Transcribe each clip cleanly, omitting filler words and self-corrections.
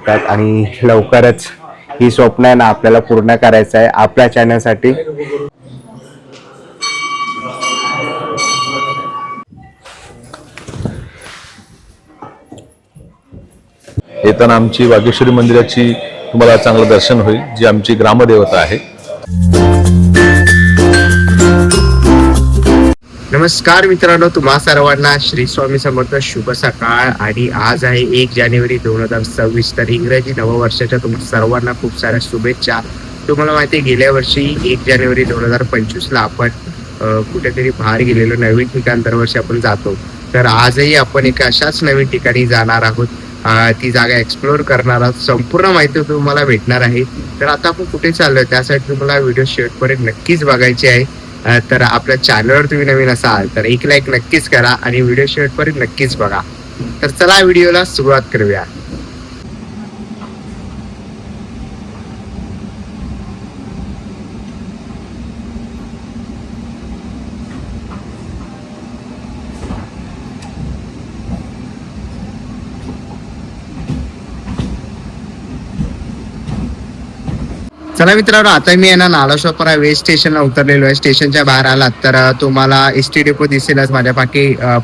शकतात आणि लवकरच ही स्वप्न आहे ना आपल्याला पूर्ण करायचं आहे आपल्या चॅनलसाठी. येताना आमची वागेश्वरी मंदिराची तुम्हाला चांगलं दर्शन होईल, जी आमची ग्रामदेवता आहे. नमस्कार मित्रांनो, तुम्हा सर्वांना श्री स्वामी समर्थ, शुभ सकाळ. आणि आज आहे 1 जानेवारी 2026, तर इंग्रजी नववर्षाच्या तुम्हा सर्वांना खूप साऱ्या शुभेच्छा. तुम्हाला माहिती आहे गेल्या वर्षी 1 जानेवारी 2025ला आपण कुठेतरी बाहेर गेलेलो, नवीन ठिकाण दरवर्षी आपण जातो. तर आजही आपण एका अशाच नवीन ठिकाणी जाणार आहोत, ती जागा एक्सप्लोअर करणार आहोत. संपूर्ण माहिती तुम्हाला भेटणार आहे. तर आता आपण कुठे चाललोय त्यासाठी तुम्हाला व्हिडिओ शेवटपर्यंत नक्कीच बघायची आहे. तर आपल्या चॅनलवर तुम्ही नवीन असाल तर एक लाईक नक्कीच करा आणि व्हिडिओ शेवटपर्यंत नक्कीच बघा. तर चला व्हिडिओला सुरुवात करूया. चला मित्रांनो, आता मी आहे ना नालासोपारा वेस्ट स्टेशनला उतरलेलो आहे. स्टेशनच्या बाहेर आलात तर तुम्हाला एसटी डेपो दिसेलच. माझ्या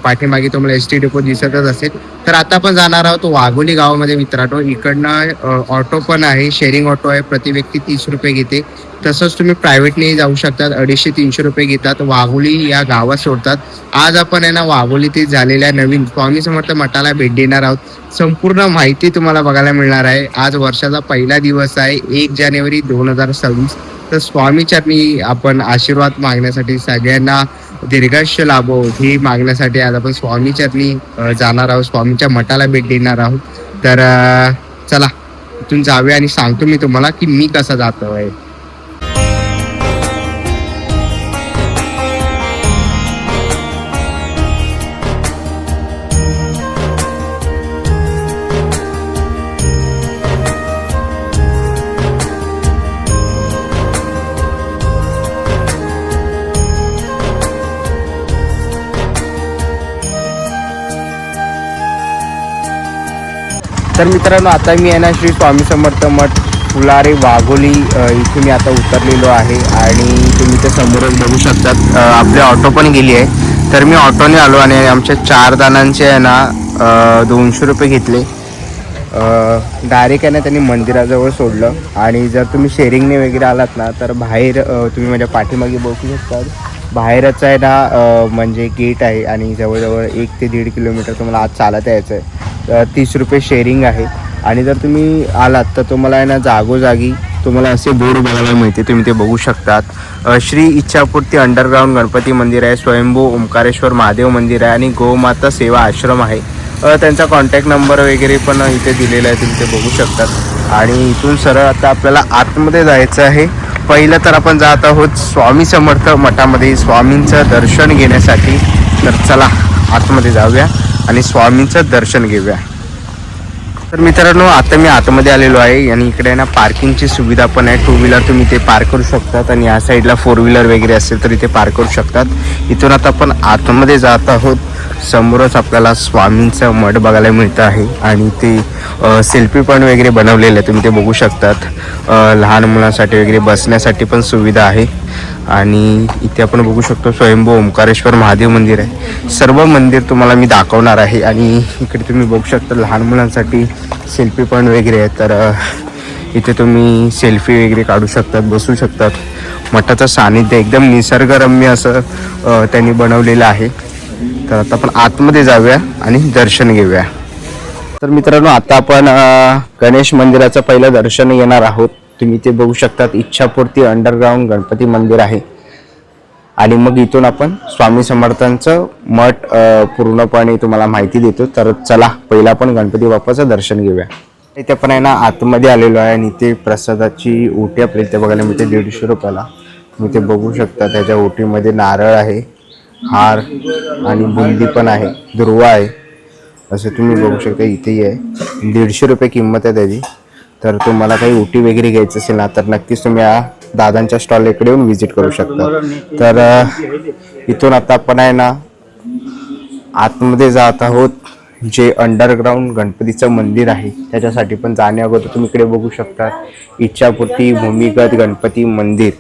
पाठीमागे तुम्हाला एसटी डेपो दिसतच असेल. तर आता आपण जाणार आहोत वाघोली गावामध्ये मित्रांनो. इकडनं ऑटो पण आहे, शेअरिंग ऑटो आहे, प्रति व्यक्ती 30 रुपये घेते. तसंच तुम्ही प्रायव्हेटने जाऊ शकतात, 250-300 रुपये घेतात. वाघोली या गावात सोडतात. आज आपण आहे ना वाघोलीत झालेल्या नवीन स्वामी समर्थ मठाला भेट देणार आहोत. संपूर्ण माहिती तुम्हाला बघायला मिळणार आहे. आज वर्षाचा पहिला दिवस आहे, 1 जानेवारी 2026. तर स्वामी चरणी आपण आशीर्वाद मागण्यासाठी, सगळ्यांना दीर्घायुष्य लाभो ही मागण्यासाठी आज आपण स्वामी चरणी जाणार आहोत, स्वामीच्या मठाला भेट देणार आहोत. तर चला इथून जाऊया आणि सांगतो मी तुम्हाला की मी कसा जातो आहे. तर मित्रांनो, आता मी आहे ना श्री स्वामी समर्थ मठ फुलारे वाघोली इथे मी आता उतरलेलो आहे. आणि तुम्ही ते समोरच बघू शकतात आपली ऑटो पण गेली आहे. तर मी ऑटोने आलो आणि आमच्या 4 जणांचे आहे ना 200 रुपये घेतले. डायरेक्ट आहे ना त्यांनी मंदिराजवळ सोडलं. आणि जर तुम्ही शेअरिंगने वगैरे आलात ना तर बाहेर तुम्ही माझ्या पाठीमागे बघू शकता, बाहेरच आहे ना म्हणजे गेट आहे आणि जवळजवळ 1 ते 1.5 किलोमीटर तुम्हाला आज चालत यायचं आहे. 30 रुपये शेअरिंग आहे. आणि जर तुम्ही आलात तर तुम्हाला आहे ना जागोजागी तुम्हाला असे बोर्ड बघायला मिळते, तुम्ही ते बघू शकतात. श्री इच्छापूर्ती अंडरग्राऊंड गणपती मंदिर आहे, स्वयंभू ओंकारेश्वर महादेव मंदिर आहे आणि गोमाता सेवा आश्रम आहे. त्यांचा कॉन्टॅक्ट नंबर वगैरे पण इथे दिलेला आहे, तुम्ही ते बघू शकतात. आणि इथून सरळ आता आपल्याला आतमध्ये जायचं आहे. पहिलं तर आपण जात आहोत स्वामी समर्थ मठामध्ये स्वामींचं दर्शन घेण्यासाठी. तर चला आतमध्ये जाऊया आणि स्वामींचं दर्शन घेऊया. तर मित्रांनो, आता मी आतमध्ये आलेलो आहे आणि इकडे आहे ना पार्किंगची सुविधा पण आहे. 2 व्हीलर तुम्ही ते पार्क करू शकतात आणि या साईडला 4 व्हीलर वगैरे असेल तर इथे पार्क करू शकतात. इथून आता आपण आतमध्ये जात आहोत. समोरच आपल्याला स्वामींचं मठ बघायला मिळतं आहे आणि ते सेल्फी पॉईंट वगैरे बनवलेलं आहे, तुम्ही ते बघू शकतात. लहान मुलांसाठी वगैरे बसण्यासाठी पण सुविधा आहे. आणि इथे आपण बघू शकतो स्वयंभू ओंकारेश्वर महादेव मंदिर आहे. सर्व मंदिर तुम्हाला मी दाखवणार आहे. आणि इकडे तुम्ही बघू शकता लहान मुलांसाठी सेल्फी पॉईंट वगैरे आहे. तर इथे तुम्ही सेल्फी वगैरे काढू शकतात, बसू शकतात. मठाचं सानिध्य एकदम निसर्गरम्य असं त्यांनी बनवलेलं आहे. तर आता आपण आतमध्ये जाऊया आणि दर्शन घेऊया. तर मित्रांनो, आता आपण गणेश मंदिराचं पहिलं दर्शन घेणार आहोत. तुम्ही ते बघू शकतात, इच्छापूर्ती अंडरग्राऊंड गणपती मंदिर आहे. आणि मग इथून आपण स्वामी समर्थांचं मठ पूर्णपणे तुम्हाला माहिती देतो. तर चला पहिला आपण गणपती बाप्पाचं दर्शन घेऊया. इथे पण आहे ना आतमध्ये आलेलो आहे आणि इथे प्रसादाची ओटी आपल्या इथे बघायला मिळते 150 रुपयाला. तुम्ही ते बघू शकता, त्याच्या ओटीमध्ये नारळ आहे, हार आणि बुंदी पण आहे, दुर्वा आहे, असं तुम्ही बघू शकता. इथेही आहे, 150 रुपये किंमत आहे त्याची. तर तुम्हाला काही ओटी वगैरे घ्यायचं असेल ना तर नक्कीच तुम्ही या दादांच्या स्टॉल इकडे येऊन व्हिजिट करू शकता. तर इथून आता आपण आहे ना आतमध्ये जात आहोत. जे अंडरग्राऊंड गणपतीचं मंदिर आहे त्याच्यासाठी पण जाण्या अगोदर तुम्ही इकडे बघू शकता इच्छापूर्ती भूमिगत गणपती मंदिर,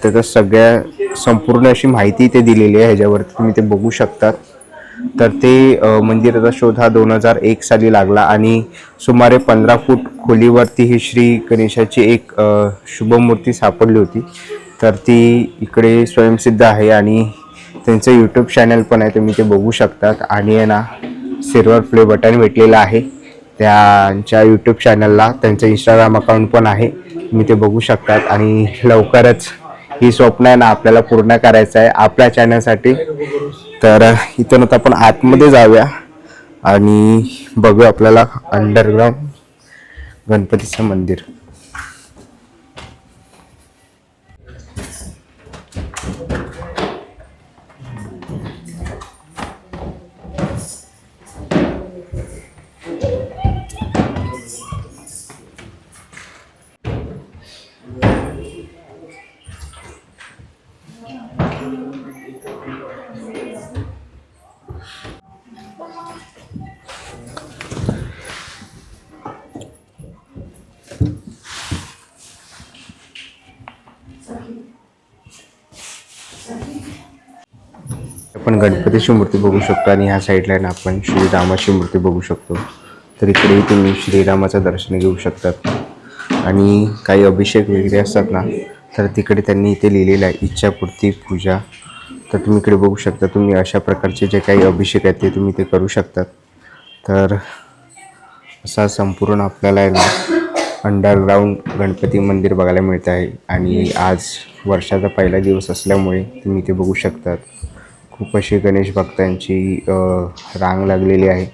त्याचं सगळ्या संपूर्ण अशी माहिती ते दिलेली आहे ह्याच्यावरती तुम्ही ते बघू शकतात. तर ते मंदिराचा शोध हा 2001 साली लागला आणि सुमारे 15 फूट खोलीवरती ही श्री गणेशाची एक शुभमूर्ती सापडली होती. तर ती इकडे स्वयंसिद्ध आहे आणि त्यांचं यूट्यूब चॅनल पण आहे, तुम्ही ते बघू शकतात. आणि आहे ना सिल्वर प्ले बटन भेटलेलं आहे त्यांच्या यूट्यूब चॅनलला, त्यांचं इंस्टाग्राम अकाउंट पण आहे, तुम्ही ते बघू शकतात. आणि लवकरच ही स्वप्न आहे ना आपल्याला पूर्ण करायचं आहे आपल्या चॅनलसाठी. तर इथून आता आपण आतमध्ये जाऊया आणि बघूया आपल्याला अंडरग्राऊंड गणपतीचं मंदिर. आपण गणपतीची मूर्ती बघू शकतो आणि ह्या साईडला ना आपण श्रीरामाची मूर्ती बघू शकतो. तर इकडेही तुम्ही श्रीरामाचं दर्शन घेऊ शकतात. आणि काही अभिषेक वगैरे असतात ना तर तिकडे त्यांनी इथे लिहिलेलं आहे इच्छापूर्ती पूजा. तर तुम्ही इकडे बघू शकता, तुम्ही अशा प्रकारचे जे काही अभिषेक आहेत ते तुम्ही ते करू शकतात. तर असा संपूर्ण आपल्याला आहे ना अंडरग्राऊंड गणपती मंदिर बघायला मिळत आहे. आणि आज वर्षाचा पहिला दिवस असल्यामुळे तुम्ही ते बघू शकतात खूप अशी गणेश भक्तांची रांग लागलेली आहे.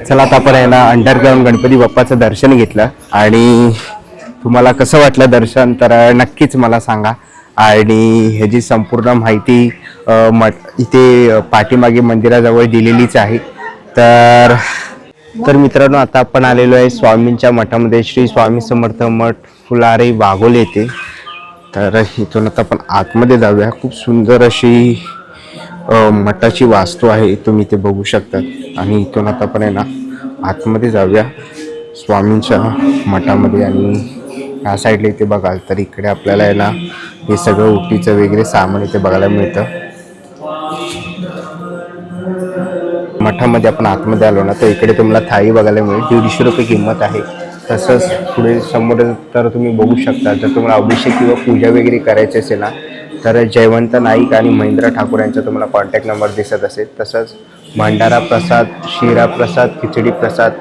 चला आता आपण आहे ना अंडरग्राऊंड गणपती बाप्पाचं दर्शन घेतलं आणि तुम्हाला कसं वाटलं दर्शन तर नक्कीच मला सांगा. आणि ह्याची संपूर्ण माहिती इथे पाठीमागे मंदिराजवळ दिलेलीच आहे. तर मित्रांनो आता आपण आलेलो आहे स्वामींच्या मठामध्ये, श्री स्वामी समर्थ मठ फुलारे वाघोली येथे. तर इथून आता आपण आतमध्ये जाऊया. खूप सुंदर अशी मठाची वास्तू आहे, तुम्ही ते बघू शकतात. आणि इथून आता आपण आहे ना आतमध्ये जाऊया स्वामींच्या मठामध्ये. आणि ह्या साईडला इथे बघाल तर इकडे आपल्याला आहे ना हे सगळं उटीचं वगैरे सामान इथे बघायला मिळतं. मठामध्ये आपण आतमध्ये आलो ना तर इकडे तुम्हाला थाळी बघायला मिळेल, 150 रुपये किंमत आहे. तसंच पुढे समोर तर तुम्ही बघू शकता, जर तुम्हाला अभिषेक किंवा पूजा वगैरे करायची असेल ना तर जयवंत नाईक आणि महेंद्र ठाकूर यांचा तुम्हाला कॉन्टॅक्ट नंबर दिसत असेल. तसंच भंडारा प्रसाद, शिरा प्रसाद, खिचडी प्रसाद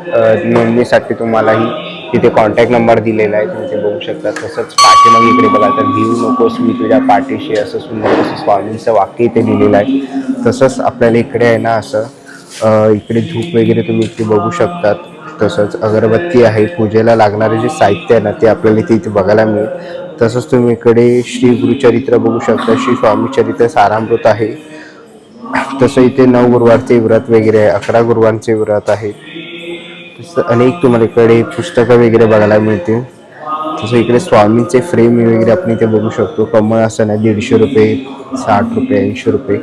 नोंदणीसाठी तुम्हालाही तिथे कॉन्टॅक्ट नंबर दिलेला आहे, तुम्ही ते बघू शकता. तसंच पाठीमागे इकडे बघा तर भिवू नकोस मी तुझ्या पाठीशी असं सुंदर असं स्वामींचं वाक्य इथे लिहिलेलं आहे. तसंच आपल्याला इकडे आहे ना असं इकडे धूप वगैरे तुम्ही इथे बघू शकतात. तसंच अगरबत्ती आहे, पूजेला लागणारे जे साहित्य आहे ना ते आपल्याला इथे बघायला मिळेल. तसंच तुम्ही इकडे श्री गुरुचरित्र बघू शकता, श्री स्वामी चरित्र सारामृत आहे. तसं इथे 9 गुरुवारचे व्रत वगैरे आहे, 11 गुरुवारचे व्रत आहे. तसं अनेक तुम्हाला इकडे पुस्तकं वगैरे बघायला मिळतील. तसं इकडे स्वामींचे फ्रेम वगैरे आपण इथे बघू शकतो. कमळ असं ना 150 रुपये, 60 रुपये, 80 रुपये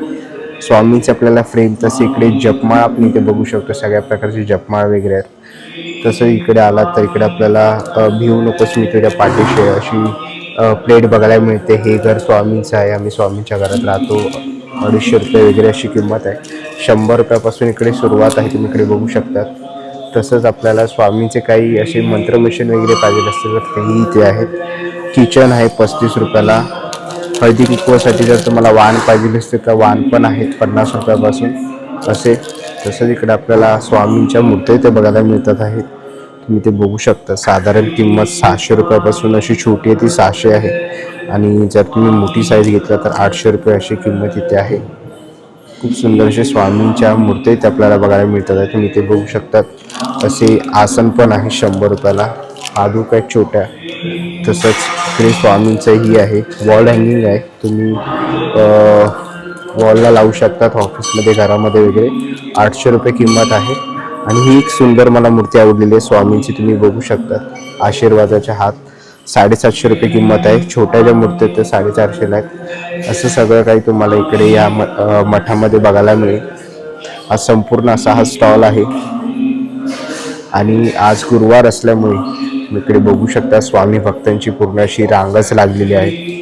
स्वामींचे आपल्याला फ्रेम. तसं इकडे जपमाळ आपण इथे बघू शकतो, सगळ्या प्रकारचे जपमाळ वगैरे आहेत. तसं इकडे आलात तर इकडे आपल्याला भिवू नकोस मी तुझ्या पाठीशी अशी प्लेट बघायला मिळते. हे घर स्वामींचं आहे, आम्ही स्वामींच्या घरात राहतो. 250 रुपये वगैरे अशी किंमत आहे. 100 रुपयापासून इकडे सुरुवात आहे, तुम्ही इकडे बघू शकतात. तसंच आपल्याला स्वामींचे काही असे मंत्र मशीन वगैरे पाहिजे असतील तर तेही इथे आहेत. किचन आहे 35 रुपयाला. हळदी कुंकवासाठी जर तुम्हाला वाण पाहिजे असते तर वाण पण आहेत 50 रुपयापासून असे. तसंच इकडे आपल्याला स्वामींच्या मूर्ती इथे बघायला मिळतात आहेत, तुम्ही ते बघू शकता. साधारण किंमत 600 रुपयापासून अशी छोटी आहे ती 600 आहे. आणि जर तुम्ही मोठी साईज घेतला तर 800 रुपये अशी किंमत इथे आहे. खूप सुंदर असे स्वामींच्या मूर्ती इथे आपल्याला बघायला मिळतात आहे, तुम्ही ते बघू शकतात. असे आसन पण आहे 100 रुपयाला. पादुक आहेत छोट्या. तसंच इकडे स्वामींचंही आहे. वॉल हँगिंग आहे, तुम्ही वॉलला लावू शकतात ऑफिसमध्ये, घरामध्ये वगैरे. 800 रुपये किंमत आहे. आणि ही एक सुंदर मला मूर्ती आवडलेली आहे स्वामींची, तुम्ही बघू शकता. आशीर्वादाचा हात, 750 रुपये किंमत आहे. छोट्या ज्या मूर्ती आहेत त्या 450ला आहेत. असं सगळं काही तुम्हाला इकडे या मठामध्ये बघायला मिळेल. हा संपूर्ण असा हा स्टॉल आहे आणि आज गुरुवार असल्यामुळे तुम्ही इकडे बघू शकता स्वामी भक्तांची पूर्ण अशी रांगच लागलेली आहे.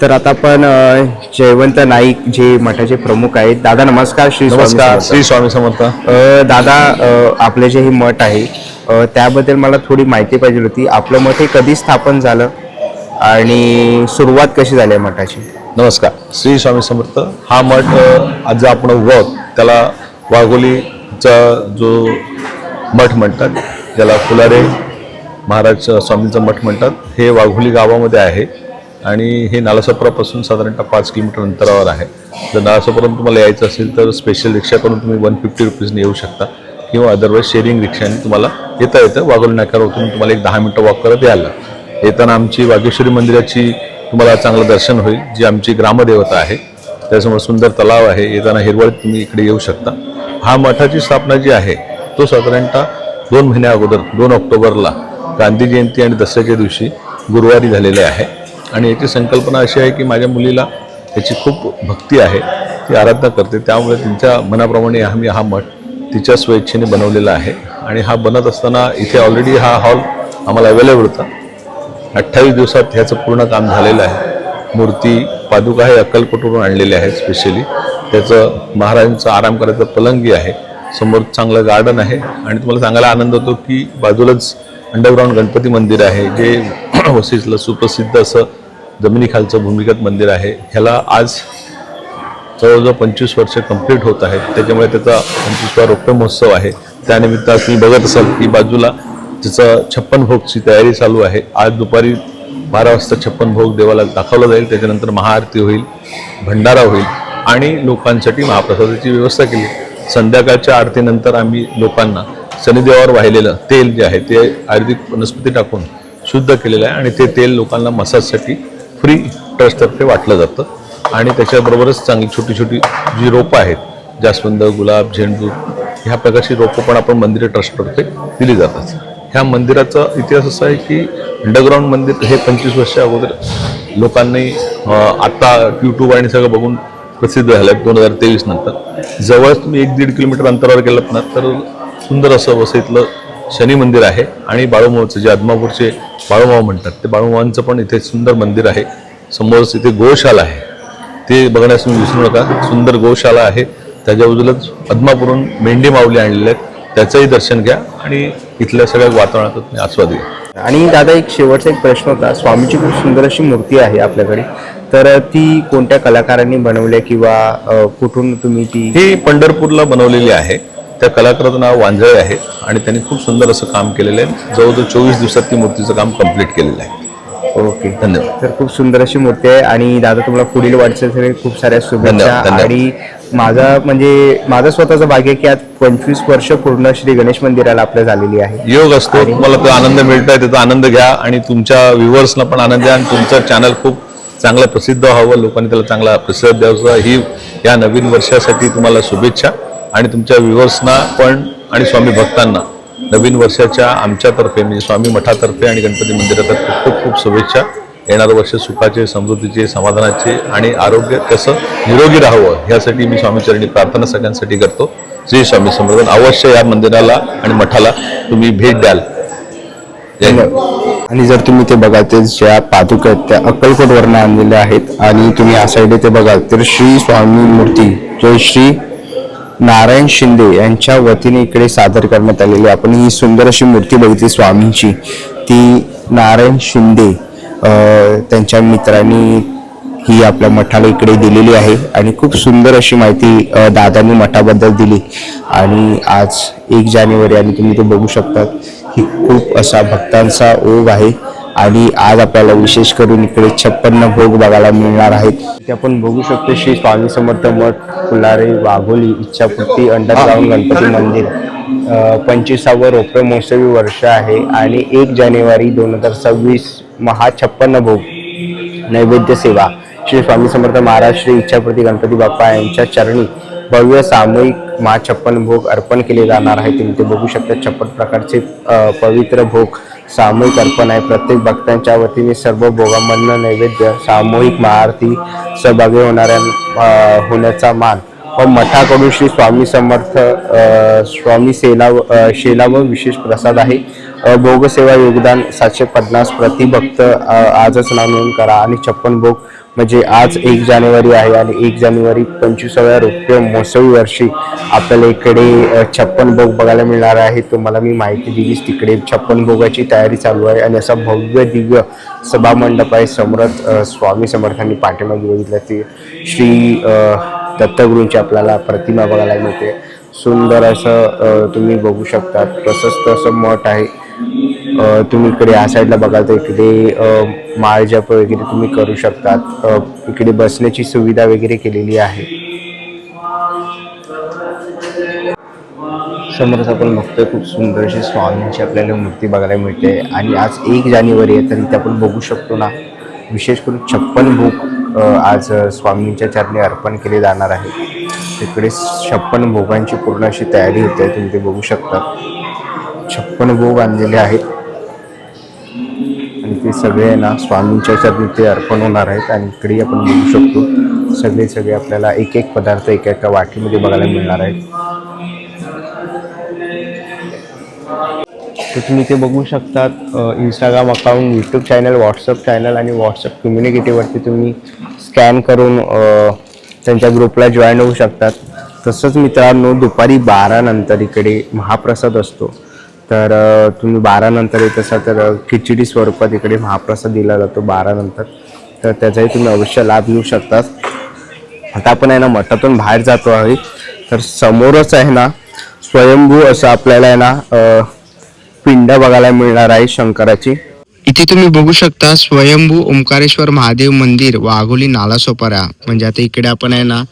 तर आता आपण जयवंत नाईक जे मठाचे प्रमुख आहेत. दादा नमस्कार. नमस्कार. श्री स्वामी समर्थ. दादा, आपले जे हे मठ आहे त्याबद्दल मला थोडी माहिती पाहिजे होती. आपलं मठ हे कधी स्थापन झालं आणि सुरुवात कशी झाली आहे मठाची? नमस्कार. श्री स्वामी समर्थ. हा मठ आज आपण उभा आहोत त्याला वाघोलीचा जो मठ म्हणतात, ज्याला फुलारे महाराज स्वामींचा मठ म्हणतात, हे वाघोली गावामध्ये आहे आणि हे नालासोपारापासून साधारणतः 5 किलोमीटर अंतरावर आहे. जर नालासोपारातून तुम्हाला यायचं असेल तर स्पेशल रिक्षा करून तुम्ही 150 रुपीजने येऊ शकता किंवा अदरवाईज शेअरिंग रिक्षाने तुम्हाला येता येतं. वाघोली नाक्यावर उतरून तुम्हाला एक 10 मिनटं वॉक करत यायला. येताना आमची वागेश्वरी मंदिराची तुम्हाला चांगलं दर्शन होईल, जी आमची ग्रामदेवता आहे. त्यासमोर सुंदर तलाव आहे. येताना हिरवळीत तुम्ही इकडे येऊ शकता. हा मठाची स्थापना जी आहे तो साधारणतः 2 महिन्या अगोदर 2 ऑक्टोबरला गांधी जयंती आणि दसऱ्याच्या दिवशी गुरुवारी झालेले आहे. आणि याची संकल्पना अशी आहे की माझ्या मुलीला याची खूप भक्ती आहे, ती आराधना करते, त्यामुळे तिच्या मनाप्रमाणे आम्ही हा मठ तिच्या स्वेच्छेने बनवलेला आहे. आणि हा बनत असताना इथे ऑलरेडी हा हॉल आम्हाला अवेलेबल होता. 28 दिवसात ह्याचं पूर्ण काम झालेलं आहे. मूर्ती पादुका हे अक्कलकोटवरून आणलेले आहेत स्पेशली. त्याचं महाराजांचं आराम करायचं पलंगी आहे. समोर चांगलं गार्डन आहे आणि तुम्हाला सांगायला आनंद होतो की बाजूलाच अंडरग्राऊंड गणपती मंदिर आहे, जे वसईतलं सुप्रसिद्ध असं जमिनीखालचं भूमिगत मंदिर आहे. ह्याला आज जवळजवळ 25 वर्ष कंप्लीट होत आहेत. त्याच्यामुळे त्याचा 25वा रौप्य महोत्सव आहे. त्यानिमित्त तुम्ही बघत असाल की बाजूला त्याचं 56 भोगची तयारी चालू आहे. आज दुपारी 12 वाजता 56 भोग देवाला दाखवला जाईल. त्याच्यानंतर महाआरती होईल, भंडारा होईल आणि लोकांसाठी महाप्रसादाची व्यवस्था केली. संध्याकाळच्या आरतीनंतर आम्ही लोकांना शनिदेवावर वाहिलेलं तेल जे आहे ते आयुर्वेदिक वनस्पती टाकून शुद्ध केलेलं आहे आणि ते तेल लोकांना मसाजसाठी फ्री ट्रस्टतर्फे वाटलं जातं. आणि त्याच्याबरोबरच चांगली छोटी छोटी जी रोपं आहेत, जास्वंद, गुलाब, झेंडू, ह्या प्रकारची रोपं पण आपण मंदिर ट्रस्टतर्फे दिली जातात. ह्या मंदिराचा इतिहास असा आहे की अंडरग्राऊंड मंदिर हे 25 वर्षा अगोदर लोकांनी आता यूट्यूब आणि सगळं बघून प्रसिद्ध झालं आहे. 2023 नंतर जवळच तुम्ही 1-1.5 किलोमीटर अंतरावर गेलात ना तर सुंदर असं वसईतलं शनी मंदिर आहे. आणि बाळूमामाचं, जे आदमापूरचे बाळूमामा म्हणतात, ते बाळूमामांचं पण इथे सुंदर मंदिर आहे. समोरच इथे गोशाला आहे, ते बघण्यास तुम्ही विसरू नका. सुंदर गोशाला आहे. त्याच्या बाजूलाच आदमापूरहून मेंढी माऊली आणलेल्या आहेत, त्याचंही दर्शन घ्या आणि इथल्या सगळ्या वातावरणाचा तुम्ही आस्वाद घ्या. आणि दादा, एक शेवटचा एक प्रश्न होता. स्वामीची खूप सुंदर अशी मूर्ती आहे आपल्याकडे, तर ती कोणत्या कलाकारांनी बनवली किंवा कुठून तुम्ही ती? ही पंढरपूरला बनवलेली आहे. त्या कलाकाराचं नाव वांजळे आहे आणि त्यांनी खूप सुंदर असं काम केलेलं आहे. जवळजवळ 24 दिवसात ती मूर्तीचं काम कम्प्लीट केलेलं आहे. ओके, धन्यवाद. तर खूप सुंदर अशी मूर्ती आहे आणि दादा तुम्हाला पुढील वाटचालीसाठी खूप साऱ्या शुभेच्छा. धन्यवाद. आणि माझं स्वतःचं भाग्य की आज 25 वर्ष पूर्ण श्री गणेश मंदिराला आपल्या झालेली आहे. योग असतो, तुम्हाला तो आनंद मिळतोय, त्याचा आनंद घ्या आणि तुमच्या व्ह्युअर्सला पण आनंद द्या आणि तुमचं चॅनल खूप चांगलं प्रसिद्ध व्हावं, लोकांनी त्याला चांगला प्रतिसाद द्यावा. ही या नवीन वर्षासाठी तुम्हाला शुभेच्छा आणि तुमच्या व्ह्युअर्सना पण आणि स्वामी भक्तांना नवीन वर्षाच्या आमच्यातर्फे म्हणजे स्वामी मठातर्फे आणि गणपती मंदिरातर्फे खूप खूप शुभेच्छा. येणारं वर्ष सुखाचे, समृद्धीचे, समाधानाचे आणि आरोग्य कसं निरोगी राहावं यासाठी मी स्वामीचरणी प्रार्थना सगळ्यांसाठी करतो. श्री स्वामी समर्थ. अवश्य या मंदिराला आणि मठाला तुम्ही भेट द्याल. जय हिंद. आणि जर तुम्ही ते बघाल तर ज्या पादुका आहेत त्या अक्कलकोटवरून आणलेल्या आहेत आणि तुम्ही या साईडे ते बघाल तर श्री स्वामी मूर्ती जय श्री नारायण शिंदे यांच्या वतीने इकडे सादर करण्यात आलेली. आपण ही सुंदर अशी मूर्ती बघितली स्वामींची, ती नारायण शिंदे त्यांच्या मित्रांनी ही आपल्या मठाला इकडे दिलेली आहे आणि खूप सुंदर अशी माहिती दादांनी मठाबद्दल दिली. आणि आज 1 जानेवारी आणि तुम्ही ते बघू शकतात ही खूप असा भक्तांचा ओघ आहे आणि आज आपल्याला विशेष करून इकडे 56 भोग बघायला मिळणार आहेत. ते आपण बघू शकतो श्री स्वामी समर्थ मठ फुलारे वाघोली इच्छापूर्ती अंडरग्राऊंड गणपती मंदिर 25वा रौप्य महोत्सवी वर्ष आहे आणि 1 जानेवारी 2026 महा 56 भोग नैवेद्य सेवा श्री स्वामी समर्थ महाराज श्री इच्छापूर्ती गणपती बाप्पा यांच्या चरणी भव्य सामूहिक महा 56 भोग अर्पण केले जाणार आहे. तुम्ही ते बघू शकता 56 प्रकारचे पवित्र भोग सामूहिक अर्पण आहे. प्रत्येक भक्तांच्या वतीने सर्व भोगांमधनं नैवेद्य सामूहिक महाआरती सहभागी होण्याचा मान व मठाकडून श्री स्वामी समर्थ स्वामी शेला व विशेष प्रसाद आहे. भोगसेवा योगदान 750 प्रतिभक्त आजच नाव नोंद करा आणि 56 भोग म्हणजे आज 1 जानेवारी आहे आणि 1 जानेवारी 25व्या रौप्य महोत्सवी वर्षी आपल्याला इकडे 56 भोग बघायला मिळणार आहे. तुम्हाला मी माहिती दिलीच, तिकडे 56 भोगाची तयारी चालू आहे आणि असा भव्य दिव्य सभा मंडप आहे. समर्थ स्वामी समर्थांनी पाठीमागे बघितलं ते श्री दत्तगुरूंची आपल्याला प्रतिमा बघायला मिळते. सुंदर असं तुम्ही बघू शकता, प्रशस्त असं मठ आहे. तुम्ही इकडे या साईडला बघाल तर इकडे माळ जप वगैरे तुम्ही करू शकतात. इकडे बसण्याची सुविधा वगैरे केलेली आहे. समोरच आपण बघतोय खूप सुंदर अशी स्वामींची आपल्याला मूर्ती बघायला मिळते आणि आज 1 जानेवारी आहे तर इथे आपण बघू शकतो ना, विशेष करून 56 भोग आज स्वामींच्या चरणी अर्पण केले जाणार आहे. तिकडे 56 भोगांची पूर्ण अशी तयारी होते. तुम्ही ते बघू शकता 56 भोग आणलेले आहेत आणि ते सगळे ना स्वामींच्या चरणी ते अर्पण होणार आहेत. आणि इकडे आपण बघू शकतो सगळे आपल्याला एक पदार्थ एका वाटीमध्ये बघायला मिळणार आहेत. तर तुम्ही ते बघू शकतात Instagram account, YouTube channel, WhatsApp channel आणि व्हॉट्सअप कम्युनिकेटिव्हवरती तुम्ही स्कॅन करून त्यांच्या ग्रुपला जॉईन होऊ शकतात. तसंच मित्रांनो दुपारी 12 नंतर इकडे महाप्रसाद असतो. तर तुम्ही 12 नंतर येत असाल तर खिचडी स्वरूपात इकडे महाप्रसाद दिला जातो 12 नंतर, तर त्याचाही तुम्ही अवश्य लाभ घेऊ शकतात. आता आपण आहे ना मठातून बाहेर जातो आहे तर समोरच आहे ना स्वयंभू असं आपल्याला आहे ना पिंड बघायला मिळणार आहे शंकराची. इथे तुम्ही बघू शकता स्वयंभू ओंकारेश्वर महादेव मंदिर वाघोली नालासोपारा. म्हणजे आता इकडे आपण आहे ना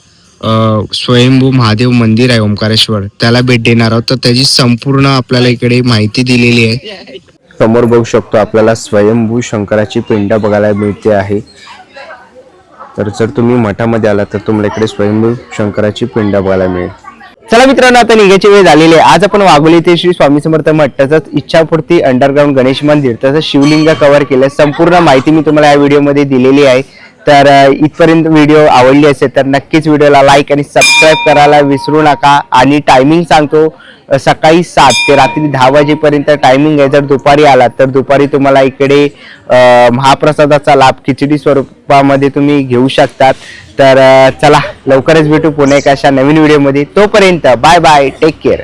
स्वयंभू महादेव मंदिर आहे ओंकारेश्वर, त्याला भेट देणार आहोत. तर त्याची संपूर्ण आपल्याला इकडे माहिती दिलेली आहे. समोर बघू शकतो आपल्याला स्वयंभू शंकराची पिंड बघायला मिळते आहे. तर जर तुम्ही मठामध्ये आलात तर तुम्हाला इकडे स्वयंभू शंकराची पिंड बघायला मिळेल. चला मित्रांनो, आता निघायची वेळ झालेली आहे. आज आपण वाघोली ते श्री स्वामी समर्थ मठ, तसंच इच्छापूर्ती अंडरग्राऊंड गणेश मंदिर, तसंच शिवलिंग कव्हर केलं. संपूर्ण माहिती मी तुम्हाला या व्हिडिओमध्ये दिलेली आहे. तर इथपर्यंत व्हिडिओ आवडली असेल तर नक्कीच व्हिडिओला लाईक आणि सबस्क्राईब करायला विसरू नका. आणि टायमिंग सांगतो, सकाळी 7 ते रात्री 10 वाजेपर्यंत टायमिंग आहे. जर दुपारी आलात तर दुपारी तुम्हाला इकडे महाप्रसादाचा लाभ खिचडी स्वरूपामध्ये तुम्ही घेऊ शकतात. तर चला लवकरच भेटू पुन्हा एका अशा नवीन व्हिडिओमध्ये. तोपर्यंत बाय बाय, टेक केअर.